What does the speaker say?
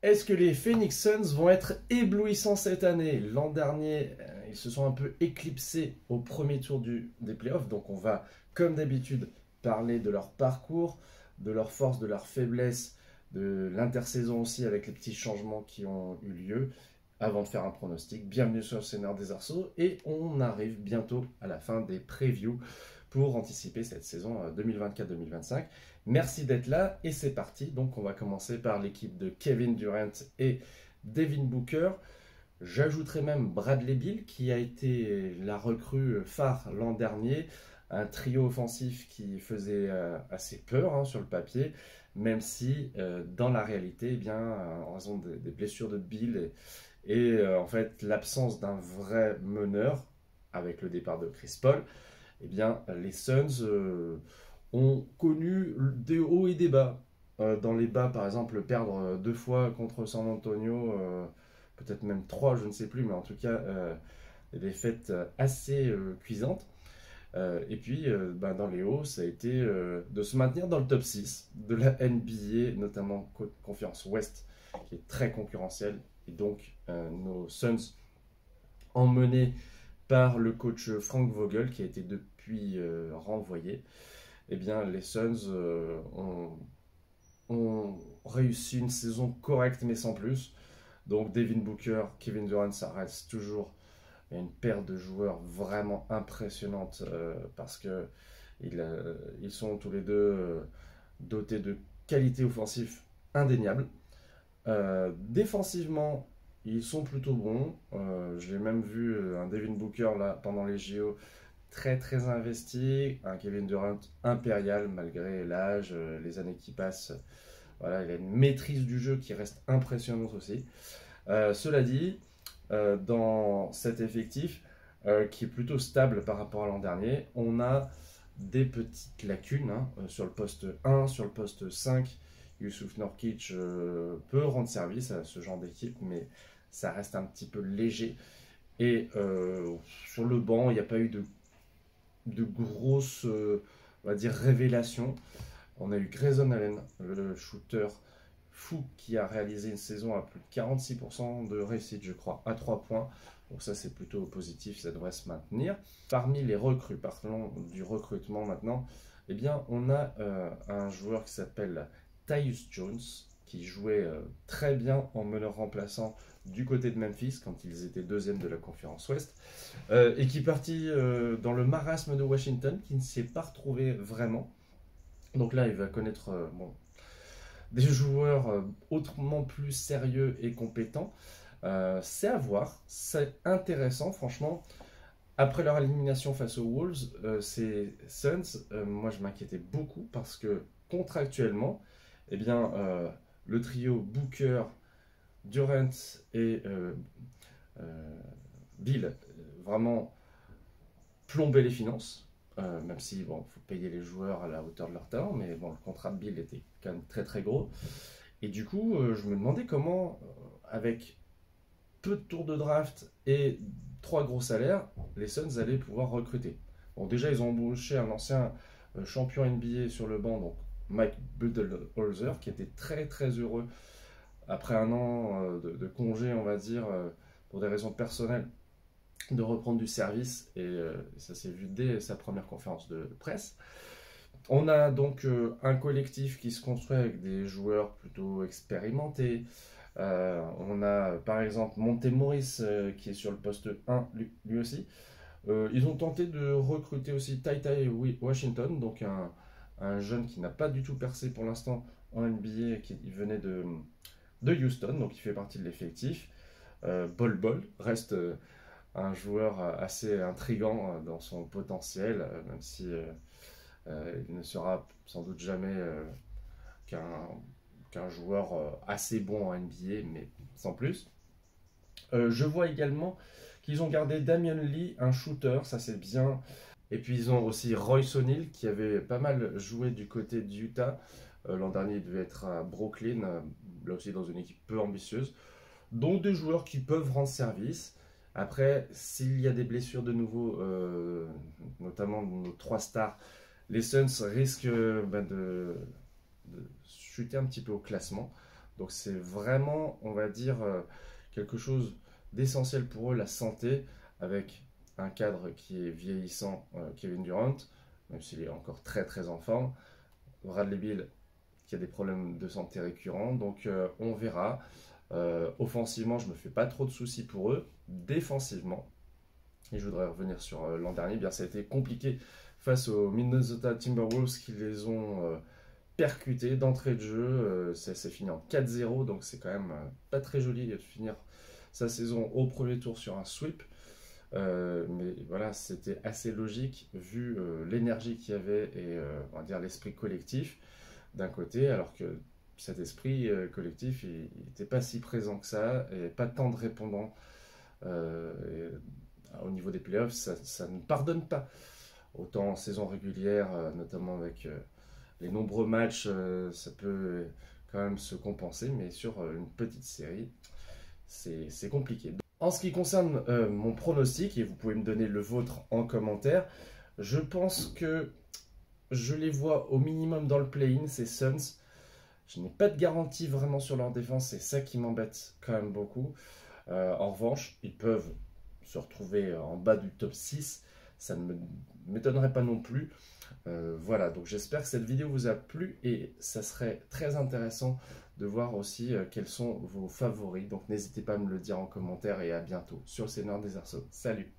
Est-ce que les Phoenix Suns vont être éblouissants cette année? L'an dernier, ils se sont un peu éclipsés au premier tour des playoffs. Donc on va, comme d'habitude, parler de leur parcours, de leurs forces, de leurs faiblesses, de l'intersaison aussi avec les petits changements qui ont eu lieu avant de faire un pronostic. Bienvenue sur le Seigneur des Arceaux et on arrive bientôt à la fin des previews pour anticiper cette saison 2024-2025. Merci d'être là et c'est parti. Donc on va commencer par l'équipe de Kevin Durant et Devin Booker. J'ajouterai même Bradley Beal qui a été la recrue phare l'an dernier. Un trio offensif qui faisait assez peur sur le papier, même si dans la réalité, eh bien, en raison des blessures de Beal et en fait l'absence d'un vrai meneur avec le départ de Chris Paul, eh bien, les Suns ont connu des hauts et des bas. Dans les bas, par exemple, perdre 2 fois contre San Antonio, peut-être même 3, je ne sais plus, mais en tout cas, des défaites assez cuisantes. Et puis, dans les hauts, ça a été de se maintenir dans le top 6 de la NBA, notamment conférence Ouest, qui est très concurrentielle. Et donc, nos Suns emmenés par le coach Frank Vogel, qui a été depuis renvoyé, eh bien, les Suns ont réussi une saison correcte, mais sans plus. Donc, Devin Booker, Kevin Durant, ça reste toujours une paire de joueurs vraiment impressionnante parce que ils sont tous les deux dotés de qualités offensives indéniables. Défensivement, ils sont plutôt bons. J'ai même vu un Devin Booker là, pendant les JO très très investi, un Kevin Durant impérial malgré l'âge, les années qui passent. Voilà, il a une maîtrise du jeu qui reste impressionnante aussi. Cela dit, dans cet effectif qui est plutôt stable par rapport à l'an dernier, on a des petites lacunes sur le poste 1, sur le poste 5. Yusuf Nurkic peut rendre service à ce genre d'équipe, mais ça reste un petit peu léger. Et sur le banc, il n'y a pas eu de grosses, on va dire, révélations. On a eu Grayson Allen, le shooter fou, qui a réalisé une saison à plus de 46% de réussite, je crois, à 3 points. Donc ça, c'est plutôt positif, ça devrait se maintenir. Parmi les recrues, parlons du recrutement maintenant, eh bien, on a un joueur qui s'appelle Tyus Jones, qui jouait très bien en meneur remplaçant du côté de Memphis, quand ils étaient deuxième de la conférence Ouest, et qui est parti dans le marasme de Washington, qui ne s'est pas retrouvé vraiment. Donc là, il va connaître des joueurs autrement plus sérieux et compétents. C'est à voir, c'est intéressant, franchement. Après leur élimination face aux Wolves, ces Suns, moi je m'inquiétais beaucoup parce que contractuellement, eh bien, le trio Booker, Durant et Bill, vraiment plombaient les finances. Même si, bon, il faut payer les joueurs à la hauteur de leur talent, mais bon, le contrat de Bill était quand même très très gros. Et du coup, je me demandais comment, avec peu de tours de draft et 3 gros salaires, les Suns allaient pouvoir recruter. Bon, déjà, ils ont embauché un ancien champion NBA sur le banc, donc Mike Budenholzer, qui était très très heureux après un an de congé, on va dire, pour des raisons personnelles, de reprendre du service, et ça s'est vu dès sa première conférence de presse. On a donc un collectif qui se construit avec des joueurs plutôt expérimentés. On a par exemple Monte Morris qui est sur le poste 1 lui aussi. Ils ont tenté de recruter aussi Ty Washington, donc un jeune qui n'a pas du tout percé pour l'instant en NBA, qui venait de Houston, donc il fait partie de l'effectif. Bol Bol reste un joueur assez intriguant dans son potentiel, même si il ne sera sans doute jamais qu'un joueur assez bon en NBA, mais sans plus. Je vois également qu'ils ont gardé Damian Lee, un shooter, ça c'est bien. Et puis ils ont aussi Royce O'Neal qui avait pas mal joué du côté d'Utah. L'an dernier, il devait être à Brooklyn, là aussi dans une équipe peu ambitieuse. Donc des joueurs qui peuvent rendre service. Après, s'il y a des blessures de nouveau, notamment nos 3 stars, les Suns risquent de chuter un petit peu au classement. Donc c'est vraiment, on va dire, quelque chose d'essentiel pour eux, la santé, avec un cadre qui est vieillissant, Kevin Durant, même s'il est encore très très en forme. Bradley Beal qui a des problèmes de santé récurrents, donc on verra. Offensivement, je me fais pas trop de soucis pour eux. Défensivement, et je voudrais revenir sur l'an dernier, bien ça a été compliqué face aux Minnesota Timberwolves qui les ont percutés d'entrée de jeu. Ça s'est fini en 4-0, donc c'est quand même pas très joli de finir sa saison au premier tour sur un sweep. Mais voilà, c'était assez logique vu l'énergie qu'il y avait et on va dire l'esprit collectif d'un côté, alors que cet esprit collectif, il n'était pas si présent que ça et pas tant de répondants. Au niveau des playoffs, ça ne pardonne pas. Autant en saison régulière, notamment avec les nombreux matchs, ça peut quand même se compenser, mais sur une petite série, c'est compliqué. En ce qui concerne mon pronostic, et vous pouvez me donner le vôtre en commentaire, je pense que je les vois au minimum dans le play-in, ces Suns. Je n'ai pas de garantie vraiment sur leur défense, c'est ça qui m'embête quand même beaucoup. En revanche, ils peuvent se retrouver en bas du top 6, ça ne m'étonnerait pas non plus. Voilà, donc j'espère que cette vidéo vous a plu et ça serait très intéressant de voir aussi quels sont vos favoris. Donc n'hésitez pas à me le dire en commentaire et à bientôt sur le Seigneur des Arceaux. Salut!